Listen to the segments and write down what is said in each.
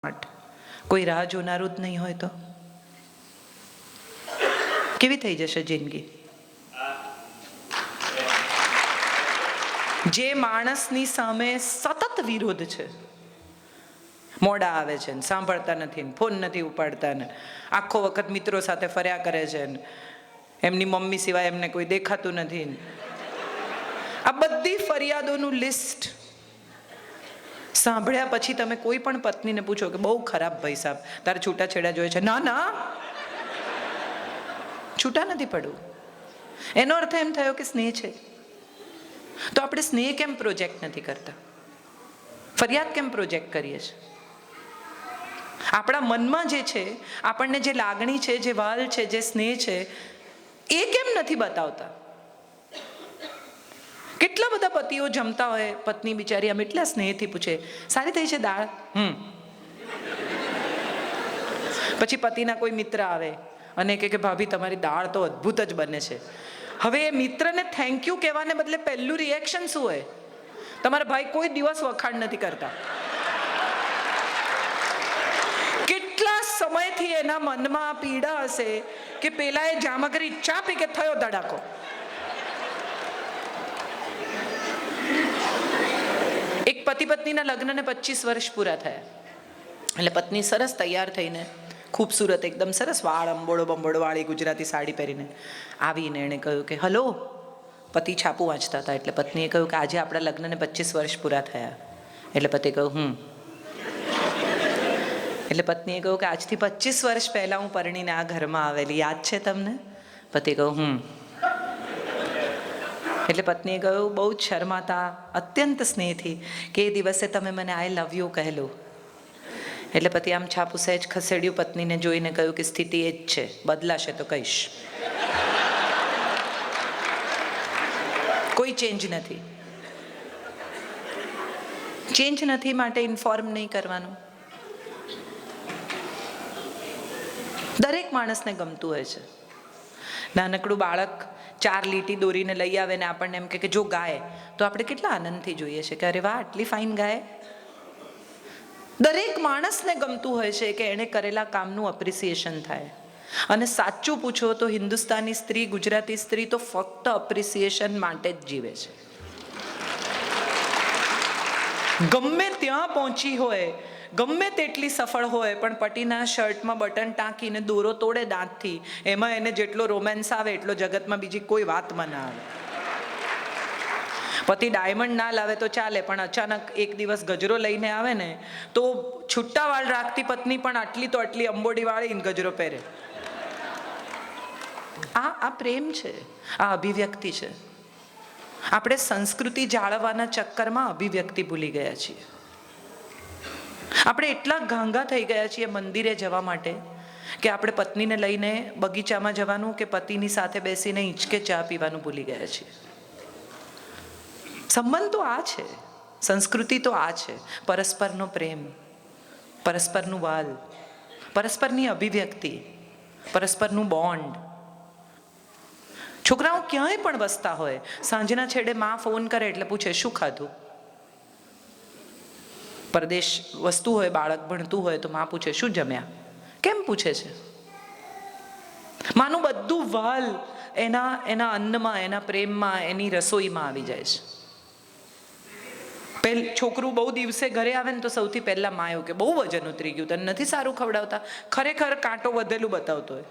કોઈ રાહ જોનારું જ નહીં હોય તો કેવી થઈ જશે જિંદગી? જે માણસની સામે સતત વિરોધ છે, મોડા આવે છે ને સાંભળતા નથી ને ફોન નથી ઉપાડતા ને આખો વખત મિત્રો સાથે ફર્યા કરે છે ને એમની મમ્મી સિવાય એમને કોઈ દેખાતું નથી ને આ બધી ફરિયાદોનું લિસ્ટ સાંભળ્યા પછી તમે કોઈ પણ પત્નીને પૂછો કે બહુ ખરાબ ભાઈ સાહેબ તારે છૂટાછેડા જોઈએ છે, ના ના છૂટા નથી પડવું. એનો અર્થ એમ થયો કે સ્નેહ છે. તો આપણે સ્નેહ કેમ પ્રોજેક્ટ નથી કરતા? ફરિયાદ કેમ પ્રોજેક્ટ કરીએ છીએ? આપણા મનમાં જે છે, આપણને જે લાગણી છે, જે વાલ છે, જે સ્નેહ છે, એ કેમ નથી બતાવતા? કેટલા બધા પતિઓ જમતા હોય, પત્ની બિચારી આમ એટલા સ્નેહથી પૂછે, સારી થઈ છે દાળ? પછી પતિના કોઈ મિત્ર આવે અને કે ભાભી તમારી દાળ તો અદ્ભુત જ બને છે. હવે એ મિત્રને થેન્ક યુ કહેવાને બદલે પહેલું રિએક્શન શું હોય? તમારા ભાઈ કોઈ દિવસ વખાણ નથી કરતા. કેટલા સમયથી એના મનમાં પીડા હશે કે પેલા એ જામગરી ચા પી કે થયો ધડાકો. એક પતિ પત્નીના લગ્નને 25 વર્ષ પૂરા થયા એટલે પત્ની સરસ તૈયાર થઈને ખૂબસૂરત એકદમ સરસ વાળ અંબોડો બંબોડો વાળી ગુજરાતી સાડી પહેરીને આવીને એણે કહ્યું કે હલો. પતિ છાપું વાંચતા હતા એટલે પત્નીએ કહ્યું કે આજે આપણા લગ્નને 25 વર્ષ પૂરા થયા. એટલે પતિએ કહ્યું એટલે પત્નીએ કહ્યું કે આજથી 25 વર્ષ પહેલાં હું પરણીને આ ઘરમાં આવેલી, યાદ છે તમને? પતિએ કહ્યું એટલે પત્નીએ કહ્યું બહુ જ શરમાતા અત્યંત સ્નેહથી કે એ દિવસે તમે મને આઈ લવ યુ કહેલું. એટલે પતિ આમ છાપું સહેજ ખસેડ્યું, પત્નીને જોઈને કહ્યું કે સ્થિતિ એ જ છે, બદલાશે તો કહીશ. કોઈ ચેન્જ નથી. ચેન્જ નથી માટે ઇન્ફોર્મ નહીં કરવાનું. દરેક માણસને ગમતું હોય છે. નાનકડું બાળક 4 લીટી દોરીને લઈ આવે ને આપણને એમ કે જો ગાય, તો આપણે કેટલા આનંદથી જોઈએ છે કે અરે વાહ આટલી ફાઇન ગાય. દરેક માણસને ગમતું હોય છે કે એણે કરેલા કામનું અપ્રિસિએશન થાય. અને સાચું પૂછો તો હિન્દુસ્તાની સ્ત્રી, ગુજરાતી સ્ત્રી તો ફક્ત અપ્રિસિએશન માટે જ જીવે છે. ગમે ત્યાં પહોંચી હોય, ગમે તેટલી સફળ હોય, પણ પતિના શર્ટમાં બટન ટાંકીને દોરો તોડે દાંતથી, એમાં એને જેટલો રોમેન્સ આવે એટલો જગતમાં બીજી કોઈ વાતમાં ના આવે. પતિ ડાયમંડ ના લાવે તો ચાલે, પણ અચાનક એક દિવસ ગજરો લઈને આવે ને તો છુટ્ટા વાળ રાખતી પત્ની પણ આટલી તો આટલી અંબોડી વાળીને ગજરો પહેરે. આ પ્રેમ છે, આ અભિવ્યક્તિ છે. આપણે સંસ્કૃતિ જાળવવાના ચક્કરમાં અભિવ્યક્તિ ભૂલી ગયા છીએ. આપણે એટલા ગાંગા થઈ ગયા છીએ મંદિરે જવા માટે કે આપણે પત્નીને લઈને બગીચામાં જવાનું કે પતિની સાથે બેસીને હિંચકે ચા પીવાનું ભૂલી ગયા છીએ. સંબંધ તો આ છે, સંસ્કૃતિ તો આ છે, પરસ્પરનો પ્રેમ, પરસ્પરનું વાલ, પરસ્પરની અભિવ્યક્તિ, પરસ્પરનું બોન્ડ. છોકરાઓ ક્યાંય પણ વસતા હોય, સાંજના છેડે માં ફોન કરે એટલે પૂછે શું ખાધું. પરદેશ વસતું હોય, બાળક ભણતું હોય તો માં પૂછે શું જમ્યા. કેમ પૂછે છે? માનું બધું વાલ એના અન્નમાં, એના પ્રેમમાં, એની રસોઈમાં આવી જાય છે. છોકરું બહુ દિવસે ઘરે આવે ને તો સૌથી પહેલા માં એવું કે બહુ વજન ઉતરી ગયું, તને નથી સારું ખવડાવતા. ખરેખર કાંટો વધેલું બતાવતો હોય.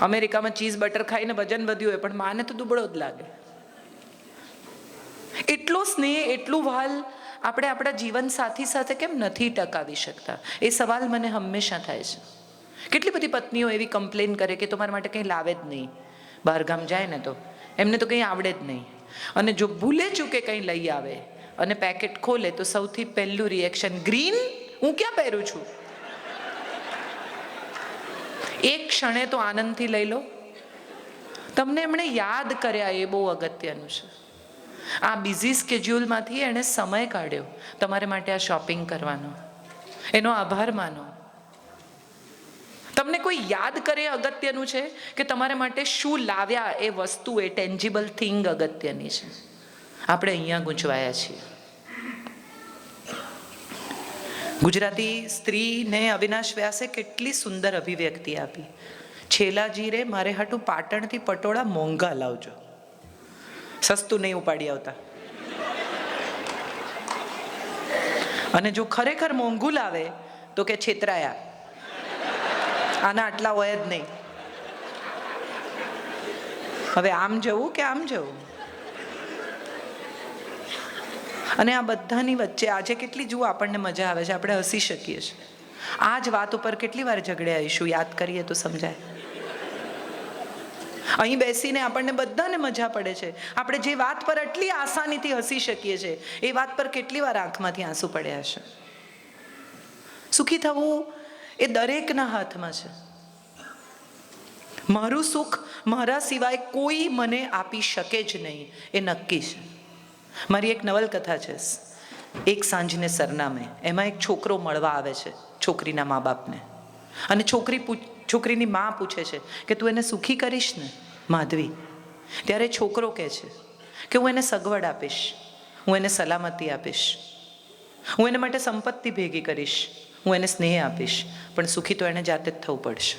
અમેરિકામાં ચીઝ બટર ખાઈને વજન વધ્યું હોય પણ માને તો દુબળો જ લાગે. એટલો સ્નેહ, એટલું વાલ આપણે આપણા જીવન સાથી સાથે કેમ નથી ટકાવી શકતા? એ સવાલ મને હંમેશા થાય છે. કેટલી બધી પત્નીઓ એવી કમ્પ્લેન કરે કે તમારા માટે કંઈ લાવે જ નહીં, બહારગામ જાય ને તો એમને તો કંઈ આવડે જ નહીં. અને જો ભૂલે ચૂકે કંઈ લઈ આવે અને પેકેટ ખોલે તો સૌથી પહેલું રિએક્શન ગ્રીન, હું ક્યાં પહેરું છું? એક ક્ષણે તો આનંદથી લઈ લો. તમને એમણે યાદ કર્યા એ બહુ અગત્યનું છે. આ બિઝી સ્કેડ્યુલમાંથી એણે સમય કાઢ્યો તમારે માટે આ શોપિંગ કરવાનો, એનો આભાર માનો. તમને કોઈ યાદ કરે અગત્યનું છે કે તમારા માટે શું લાવ્યા, એ વસ્તુ, એ ટેન્જિબલ થિંગ અગત્યની છે. આપણે અહીંયા ગૂંચવાયા છીએ. ગુજરાતી સ્ત્રીને અવિનાશ વ્યાસે કેટલી સુંદર અભિવ્યક્તિ આપી. છેલાજી રે મારે હાટું પાટણથી પટોળા મોંઘા લાવજો, સસ્તું નહીં ઉપાડી આવતા. અને જો ખરેખર મોંઘું લાવે તો કે છેતરાયા, આના આટલા હોય જ નહીં. હવે આમ જવું કે આમ જવું? અને આ બધાની વચ્ચે આજે કેટલી જુઓ આપણને મજા આવે છે, આપણે હસી શકીએ છીએ. આ જ વાત ઉપર કેટલી વાર ઝઘડે આવીશું, યાદ કરીએ તો સમજાય. અહીં બેસીને આપણને બધાને મજા પડે છે. આપણે જે વાત પર આટલી આસાનીથી હસી શકીએ છીએ એ વાત પર કેટલી વાર આંખમાંથી આંસુ પડ્યા છે. સુખી થવું એ દરેકના હાથમાં છે. મારું સુખ મારા સિવાય કોઈ મને આપી શકે જ નહીં એ નક્કી છે. મારી એક નવલકથા છે, એક સાંજને સરનામે. એમાં એક છોકરો મળવા આવે છે છોકરીના મા બાપને, અને છોકરીની મા પૂછે છે કે તું એને સુખી કરીશ ને માધવી? ત્યારે છોકરો કહે છે કે હું એને સગવડ આપીશ, હું એને સલામતી આપીશ, હું એને માટે સંપત્તિ ભેગી કરીશ, હું એને સ્નેહ આપીશ, પણ સુખી તો એને જાતે જ થવું પડશે.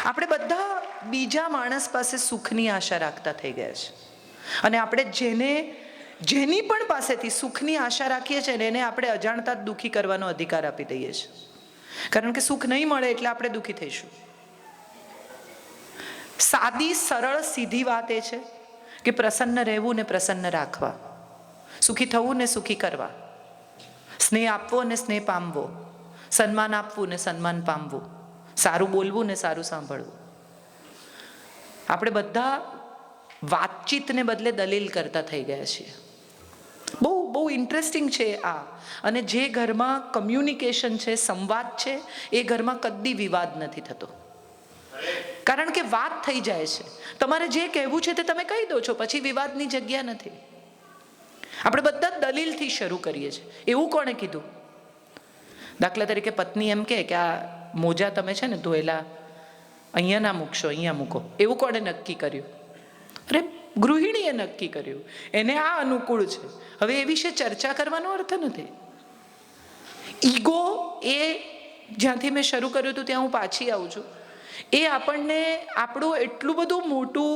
આપણે બધા બીજા માણસ પાસે સુખની આશા રાખતા થઈ ગયા છે. અને આપણે જેની પણ પાસેથી સુખની આશા રાખીએ છીએ ને એને આપણે અજાણતા જ દુઃખી કરવાનો અધિકાર આપી દઈએ છીએ. કારણ કે સુખ નહીં મળે એટલે આપણે દુઃખી થઈશું. સાદી સરળ સીધી વાત એ છે કે પ્રસન્ન રહેવું ને પ્રસન્ન રાખવા, સુખી થવું ને સુખી કરવા, સ્નેહ આપવો ને સ્નેહ પામવો, સન્માન આપવું ને સન્માન પામવું, સારું બોલવું ને સારું સાંભળવું. આપણે બધા વાતચીતને બદલે દલીલ કરતા થઈ ગયા છીએ. બહુ ઇન્ટરેસ્ટિંગ છે આ. અને જે ઘરમાં કમ્યુનિકેશન છે, સંવાદ છે, એ ઘરમાં કદી વિવાદ નથી થતો. કારણ કે વાત થઈ જાય છે. તમારે જે કહેવું છે તે તમે કહી દો છો, પછી વિવાદની જગ્યા નથી. આપણે બધા દલીલથી શરૂ કરીએ છીએ. એવું કોણે કીધું? દાખલા તરીકે પત્ની એમ કે આ મોજા તમે છે ને ધોયેલા અહીંયા ના મૂકશો, અહીંયા મૂકો. એવું કોણે નક્કી કર્યું? અરે ગૃહિણીએ નક્કી કર્યું, એને આ અનુકૂળ છે. હવે એ વિશે ચર્ચા કરવાનો અર્થ નથી. ઈગો એ જ્યાંથી મેં શરૂ કર્યું હતું ત્યાં હું પાછી આવું છું. એ આપણને આપણું એટલું બધું મોટું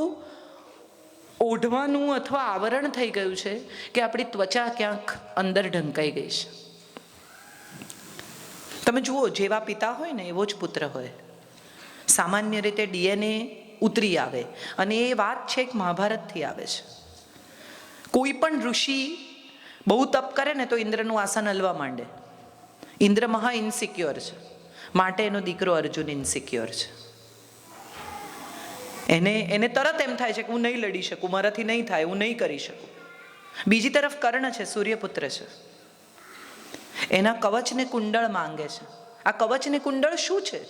ઓઢવાનું અથવા આવરણ થઈ ગયું છે કે આપણી ત્વચા ક્યાંક અંદર ઢંકાઈ ગઈ છે. તમે જુઓ, જેવા પિતા હોય ને એવો જ પુત્ર હોય. સામાન્ય રીતે DNA ઉતરી આવે, અને એ વાત છે એક મહાભારતથી આવે છે. કોઈ પણ ઋષિ બહુ તપ કરે ને તો ઇન્દ્રનું આસન હલવા માંડે. ઇન્દ્ર મહા ઇન્સિક્યોર છે, માટે એનો દીકરો અર્જુન ઇન્સિક્યોર છે. એને તરત એમ થાય છે કે હું નહીં લડી શકું, મારાથી નહીં થાય, હું નહીં કરી શકું. બીજી તરફ કર્ણ છે, સૂર્યપુત્ર છે, એના કવચને કુંડળ માંગે છે. આ કવચને કુંડળ શું છે?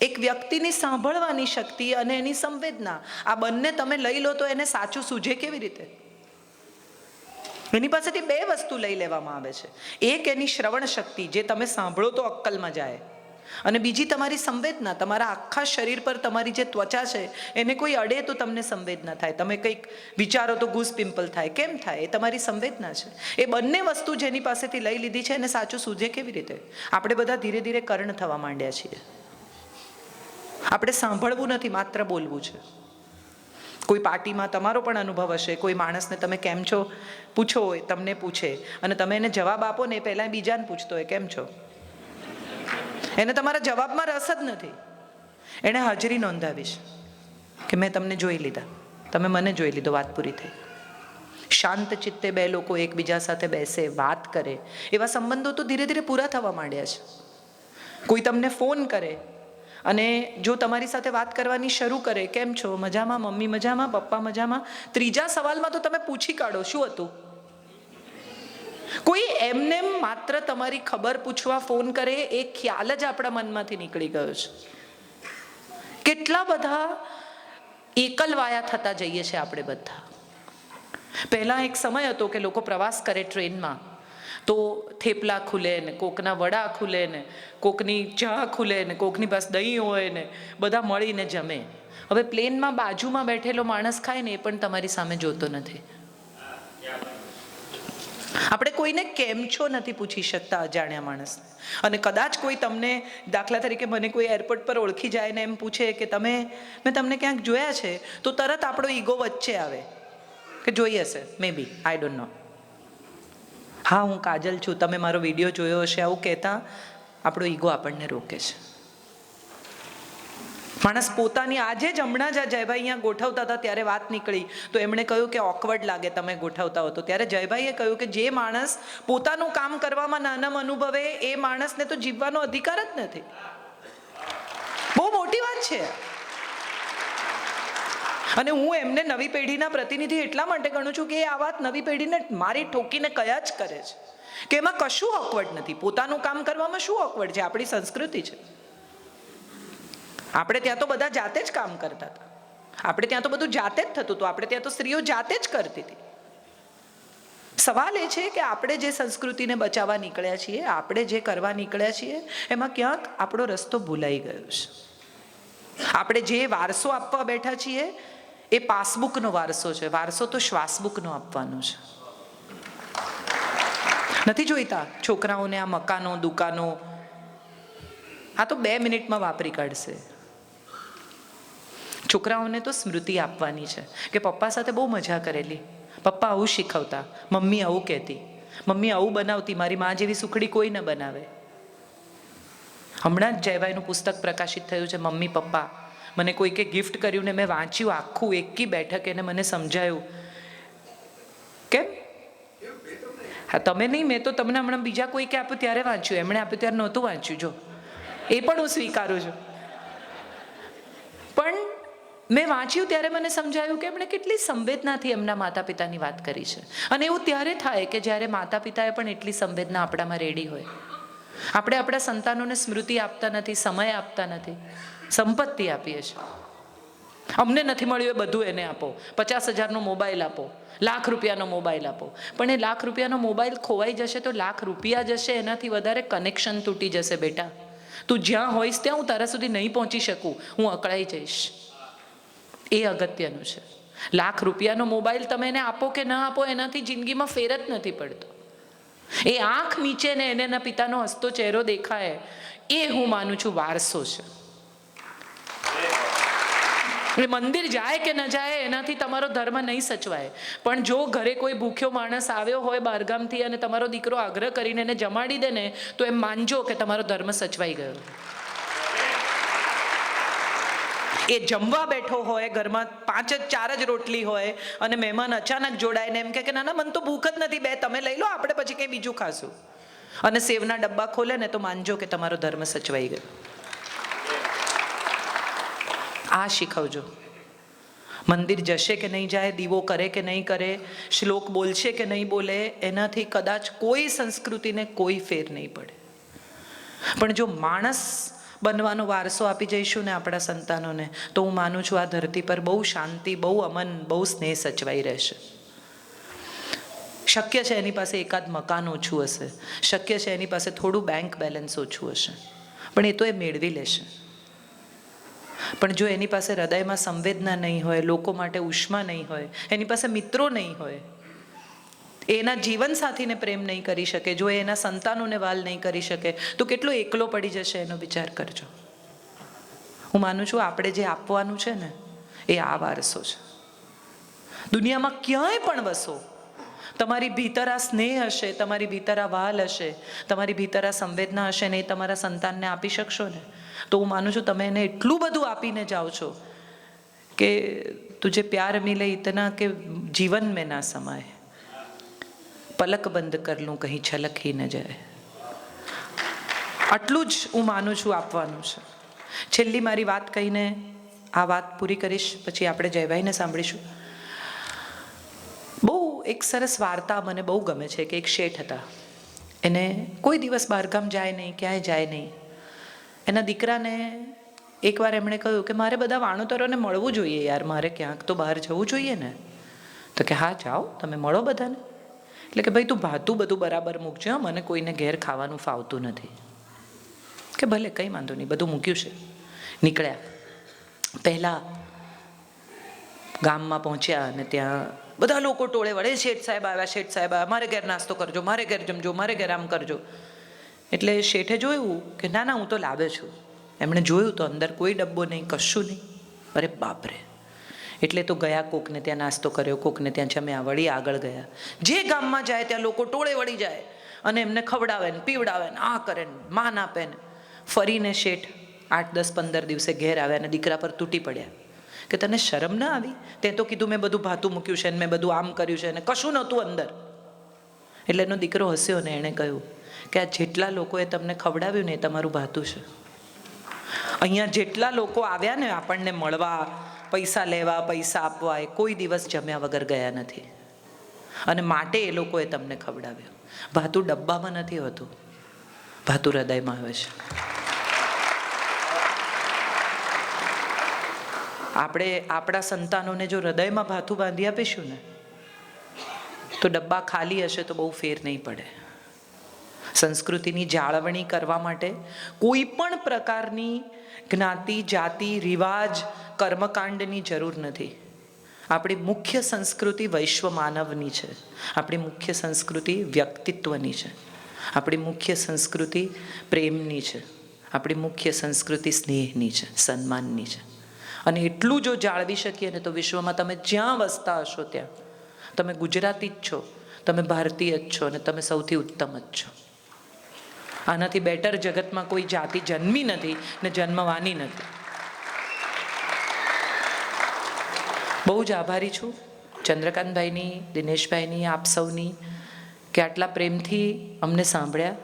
એક વ્યક્તિની સાંભળવાની શક્તિ અને એની સંવેદના. આ બંને તમે લઈ લો તો એને સાચું સૂઝે કેવી રીતે? એની પાસેથી બે વસ્તુ લઈ લેવામાં આવે છે. એક એની શ્રવણ શક્તિ, જે તમે સાંભળો તો અક્કલમાં જાય, અને બીજી તમારી સંવેદના. તમારા આખા શરીર પર તમારી જે ત્વચા છે એને કોઈ અડે તો તમને સંવેદના થાય, તમે કંઈક વિચારો તો ગૂસ પિમ્પલ થાય. કેમ થાય? એ તમારી સંવેદના છે. એ બંને વસ્તુ જેની પાસેથી લઈ લીધી છે એને સાચું સૂઝે કેવી રીતે? આપણે બધા ધીરે ધીરે કર્ણ થવા માંડ્યા છીએ. આપણે સાંભળવું નથી, માત્ર બોલવું છે. કોઈ પાર્ટીમાં તમારો પણ અનુભવ હશે, કોઈ માણસને તમે કેમ છો પૂછો હોય, તમને પૂછે અને તમે એને જવાબ આપો ને એ પહેલાં બીજાને પૂછતો હોય કેમ છો. એને તમારા જવાબમાં રસ જ નથી. એણે હાજરી નોંધાવી છે કે મેં તમને જોઈ લીધા, તમે મને જોઈ લીધો, વાત પૂરી થઈ. શાંત ચિત્તે બે લોકો એકબીજા સાથે બેસે, વાત કરે, એવા સંબંધો તો ધીરે ધીરે પૂરા થવા માંડ્યા છે. કોઈ તમને ફોન કરે અને જો તમારી સાથે વાત કરવાની શરૂ કરે, કેમ છો, મજામાં, મમ્મી મજામાં, પપ્પા મજામાં, ત્રીજા સવાલમાં તો તમે પૂછી કાઢો શું હતું. કોઈ એમને માત્ર તમારી ખબર પૂછવા ફોન કરે એ ખ્યાલ જ આપણા મનમાંથી નીકળી ગયો છે. કેટલા બધા એકલવાયા થતા જઈએ છીએ આપણે બધા. પહેલા એક સમય હતો કે લોકો પ્રવાસ કરે ટ્રેનમાં તો થેપલા ખુલે ને, કોકના વડા ખુલે ને, કોકની ચા ખુલે ને, કોકની પાસે દહીં હોય ને, બધા મળીને જમે. હવે પ્લેનમાં બાજુમાં બેઠેલો માણસ ખાય ને એ પણ તમારી સામે જોતો નથી. આપણે કોઈને કેમ છો નથી પૂછી શકતા અજાણ્યા માણસને. અને કદાચ કોઈ તમને, દાખલા તરીકે મને કોઈ એરપોર્ટ પર ઓળખી જાય ને એમ પૂછે કે મેં તમને ક્યાંક જોયા છે, તો તરત આપણો ઈગો વચ્ચે આવે કે જોઈ હશે, મે બી, આઈ ડોન્ટ નો. હા, હું કાજલ છું, તમે મારો વિડીયો જોયો હશે, આવું કહેતા આપણો ઈગો આપણને રોકે છે. માણસ પોતાની, આજે જ હમણાં જ જયભાઈ અહીંયા ગોઠવતા હતા ત્યારે વાત નીકળી, તો એમણે કહ્યું કે ઓકવર્ડ લાગે તમે ગોઠવતા હો તો. ત્યારે જયભાઈએ કહ્યું કે જે માણસ પોતાનું કામ કરવામાં નાનમ અનુભવે એ માણસને તો જીવવાનો અધિકાર જ નથી. બહુ મોટી વાત છે. અને હું એમને નવી પેઢીના પ્રતિનિધિ એટલા માટે ગણું છું કે આ વાત નવી પેઢીને મારી ઠોકીને કયા જ કરે છે કે એમાં કશું ઓકવર્ડ નથી. પોતાનું કામ કરવામાં શું ઓકવર્ડ છે? આપણી સંસ્કૃતિ છે. આપણે ત્યાં તો બધા જાતે જ કામ કરતા હતા, આપણે ત્યાં તો બધું જાતે જ થતું હતું, આપણે ત્યાં તો સ્ત્રીઓ જાતે જ કરતી હતી. સવાલ એ છે કે આપણે જે સંસ્કૃતિને બચાવવા નીકળ્યા છીએ, આપણે જે કરવા નીકળ્યા છીએ, એમાં ક્યાંક આપણો રસ્તો ભૂલાઈ ગયો છે. આપણે જે વારસો આપવા બેઠા છીએ એ પાસબુકનો વારસો છે, વારસો તો શ્વાસબુકનો આપવાનો છે. નથી જોઈતા છોકરાઓને આ મકાનો, દુકાનો, આ તો 2 મિનિટમાં વાપરી કાઢશે. છોકરાઓને તો સ્મૃતિ આપવાની છે કે પપ્પા સાથે બહુ મજા કરેલી, પપ્પા આવું શીખવતા, મમ્મી આવું કહેતી, મમ્મી આવું બનાવતી, મારી મા જેવી સુખડી કોઈ ન બનાવે. હમણાં જ જયભાઈનું પુસ્તક પ્રકાશિત થયું છે, મમ્મી પપ્પા. મને કોઈકે ગિફ્ટ કર્યું ને મેં વાંચ્યું આખું, એકી બેઠક, એને મને સમજાયું. કેમ? હા, તમે નહીં, મેં તો તમને હમણાં બીજા કોઈકે આપ્યું ત્યારે વાંચ્યું, એમણે આપ્યું ત્યારે નહોતું વાંચ્યું. જો, એ પણ હું સ્વીકારું છું. પણ મેં વાંચ્યું ત્યારે મને સમજાયું કે એમણે કેટલી સંવેદનાથી એમના માતા પિતાની વાત કરી છે. અને એવું ત્યારે થાય કે જ્યારે માતા પિતાએ પણ એટલી સંવેદના આપણામાં રેડી હોય. આપણે આપણા સંતાનોને સ્મૃતિ આપતા નથી, સમય આપતા નથી, સંપત્તિ આપીએ છીએ. અમને નથી મળ્યું એ બધું એને આપો, 50,000નો મોબાઈલ આપો, ₹1,00,000નો મોબાઈલ આપો. પણ એ ₹1,00,000નો મોબાઈલ ખોવાઈ જશે તો ₹1,00,000 જશે, એનાથી વધારે કનેક્શન તૂટી જશે. બેટા, તું જ્યાં હોઈશ ત્યાં હું તારા સુધી નહીં પહોંચી શકું, હું અકળાઈ જઈશ. એ અગત્યનું છે. ₹1,00,000નો મોબાઈલ તમે એને આપો કે ના આપો, એનાથી જિંદગીમાં ફેર જ નથી પડતો. એ આંખ મીચે ને એને એના પિતાનો હસતો ચહેરો દેખાય, એ હું માનું છું વારસો છે. એ મંદિર જાય કે ન જાય એનાથી તમારો ધર્મ નહીં સચવાય. પણ જો ઘરે કોઈ ભૂખ્યો માણસ આવ્યો હોય બહારગામથી અને તમારો દીકરો આગ્રહ કરીને એને જમાડી દે ને, તો એમ માનજો કે તમારો ધર્મ સચવાઈ ગયો. એ જમવા બેઠો હોય, ઘરમાં 4 જ રોટલી હોય અને મહેમાન અચાનક જોડાઈને એમ કે ના ના, મને તો ભૂખ જ નથી, 2 તમે લઈ લો, આપણે પછી કંઈ બીજું ખાશું, અને સેવના ડબ્બા ખોલે ને, તો માનજો કે તમારો ધર્મ સચવાઈ ગયો. આ શીખવજો. મંદિર જશે કે નહીં જાય, દીવો કરે કે નહીં કરે, શ્લોક બોલશે કે નહીં બોલે, એનાથી કદાચ કોઈ સંસ્કૃતિને કોઈ ફેર નહીં પડે. પણ જો માણસ બનવાનો વારસો આપી જઈશું ને આપણા સંતાનોને, તો હું માનું છું આ ધરતી પર બહુ શાંતિ, બહુ અમન, બહુ સ્નેહ સચવાઈ રહેશે. શક્ય છે એની પાસે એકાદ મકાન ઓછું હશે, શક્ય છે એની પાસે થોડું બેંક બેલેન્સ ઓછું હશે, પણ એ તો એ મેળવી લેશે. પણ જો એની પાસે હૃદયમાં સંવેદના નહીં હોય, લોકો માટે ઉષ્મા નહીં હોય, એની પાસે મિત્રો નહીં હોય, એના જીવનસાથીને પ્રેમ નહીં કરી શકે, જો એના સંતાનોને વાલ નહીં કરી શકે, તો કેટલો એકલો પડી જશે એનો વિચાર કરજો. હું માનું છું આપણે જે આપવાનું છે ને, એ આ વારસો છે. દુનિયામાં ક્યાંય પણ વસો, તમારી ભીતર આ સ્નેહ હશે, તમારી ભીતર આ વાલ હશે, તમારી ભીતર આ સંવેદના હશે ને, એ તમારા સંતાનને આપી શકશો ને, તો હું માનું છું તમે એને એટલું બધું આપીને જાઓ છો કે તુજે પ્યાર મિલે ઇતના કે જીવન મેં ના સમાય, પલક બંધ કર લૂં કहीं છલક ही ન જાય. આટલું જ હું માનું છું આપવાનું છે. છેલ્લી મારી વાત કહીને આ વાત પૂરી કરીશ, પછી આપણે જયભાઈને સાંભળીશું. બહુ એક સરસ વાર્તા મને બહુ ગમે છે કે એક શેઠ હતા, એને કોઈ દિવસ બહારગામ જાય નહીં, ક્યાંય જાય નહીં. એના દીકરાને એકવાર એમણે કહ્યું કે મારે બધા વાણોતરોને મળવું જોઈએ યાર, મારે ક્યાંક તો બહાર જવું જોઈએ ને. તો કે હા જાઓ, તમે મળો બધાને. એટલે કે ભાઈ તું ભાતું બધું બરાબર મૂકજો, મને કોઈને ઘેર ખાવાનું ફાવતું નથી. કે ભલે કંઈ વાંધો નહીં, બધું મૂક્યું છે. નીકળ્યા. પહેલાં ગામમાં પહોંચ્યા અને ત્યાં બધા લોકો ટોળે વળે, શેઠ સાહેબ આવ્યા, શેઠ સાહેબ આવ્યા, મારે ઘેર નાસ્તો કરજો, મારે ઘેર જમજો, મારે ઘેર આમ કરજો. એટલે શેઠે જોયું કે ના ના, હું તો લાવે છું. એમણે જોયું તો અંદર કોઈ ડબ્બો નહીં, કશું નહીં. અરે બાપરે! એટલે તો ગયા, કોકને ત્યાં નાસ્તો કર્યો, કોકને ત્યાં જમ્યા, વળી આગળ ગયા. જે ગામમાં જાય ત્યાં લોકો ટોળે વળી જાય અને એમને ખવડાવે ને પીવડાવે ને આ કરે ને માન આપે ને. ફરીને શેઠ 8, 10, 15 દિવસે ઘેર આવ્યા અને દીકરા પર તૂટી પડ્યા કે તને શરમ ના આવી? તે તો કીધું મેં બધું ભાતું મૂક્યું છે ને મેં બધું આમ કર્યું છે ને કશું નહોતું અંદર. એટલે એનો દીકરો હસ્યો ને એણે કહ્યું કે આ જેટલા લોકોએ તમને ખવડાવ્યું ને એ તમારું ભાતું છે. અહીંયા જેટલા લોકો આવ્યા ને આપણને મળવા, પૈસા લેવા, પૈસા આપવા, એ કોઈ દિવસ જમ્યા વગર ગયા નથી. અને માટે એ લોકોએ તમને ખવડાવ્યું. ભાતું ડબ્બામાં નથી હોતું, ભાતું હૃદયમાં આવે છે. આપણે આપણા સંતાનોને જો હૃદયમાં ભાથું બાંધી આપીશું ને તો ડબ્બા ખાલી હશે તો બહુ ફેર નહીં પડે. સંસ્કૃતિની જાળવણી કરવા માટે કોઈ પણ પ્રકારની જ્ઞાતિ, જાતિ, રિવાજ, કર્મકાંડની જરૂર નથી. આપણી મુખ્ય સંસ્કૃતિ વૈશ્વ માનવની છે. આપણી મુખ્ય સંસ્કૃતિ વ્યક્તિત્વની છે. આપણી મુખ્ય સંસ્કૃતિ પ્રેમની છે. આપણી મુખ્ય સંસ્કૃતિ સ્નેહની છે, સન્માનની છે. અને એટલું જો જાળવી શકીએ ને તો વિશ્વમાં તમે જ્યાં વસતા હશો ત્યાં તમે ગુજરાતી જ છો, તમે ભારતીય જ છો અને તમે સૌથી ઉત્તમ જ છો. આનાથી બેટર જગતમાં કોઈ જાતિ જન્મી નથી ને જન્મવાની નથી. બહુ જ આભારી છું ચંદ્રકાંતભાઈની, દિનેશભાઈની, આપ સૌની કે આટલા પ્રેમથી અમને સાંભળ્યા,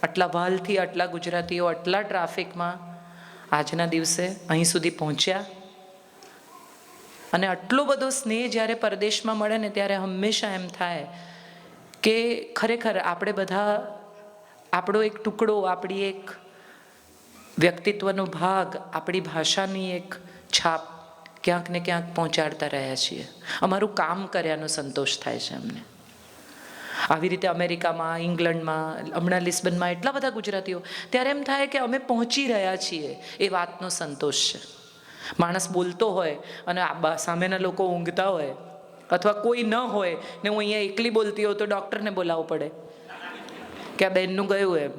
આટલા વાલથી આટલા ગુજરાતીઓ આટલા ટ્રાફિકમાં આજના દિવસે અહીં સુધી પહોંચ્યા. અને આટલો બધો સ્નેહ જ્યારે પરદેશમાં મળે ને ત્યારે હંમેશા એમ થાય કે ખરેખર આપણે બધા આપણો એક ટુકડો, આપણી એક વ્યક્તિત્વનો ભાગ, આપણી ભાષાની એક છાપ ક્યાંક ને ક્યાંક પહોંચાડતા રહ્યા છીએ. અમારું કામ કર્યાનો સંતોષ થાય છે અમને. આવી રીતે અમેરિકામાં, ઇંગ્લેન્ડમાં, હમણાં લિસ્બનમાં એટલા બધા ગુજરાતીઓ, ત્યારે એમ થાય કે અમે પહોંચી રહ્યા છીએ એ વાતનો સંતોષ છે. માણસ બોલતો હોય અને સામેના લોકો ઊંઘતા હોય અથવા કોઈ ન હોય ને હું અહીંયા એકલી બોલતી હોઉં તો ડૉક્ટરને બોલાવવું પડે કે આ બેનનું ગયું એમ.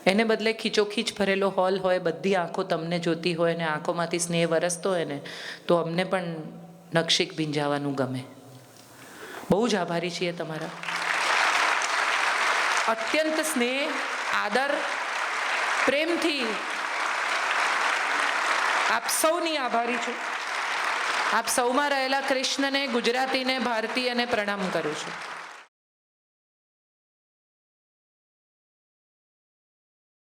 એને બદલે ખીચોખીચ ભરેલો હોલ હોય, બધી આંખો તમને જોતી હોય ને આંખોમાંથી સ્નેહ વરસતો હોય ને તો અમને પણ નકશીક ભીંજાવાનું ગમે. બહુ જ આભારી છીએ તમારા. અત્યંત સ્નેહ, આદર, પ્રેમથી આપ સૌની આભારી છું. આપ સૌમાં રહેલા કૃષ્ણને, ગુજરાતીને, ભારતીયને પ્રણામ કરું છું.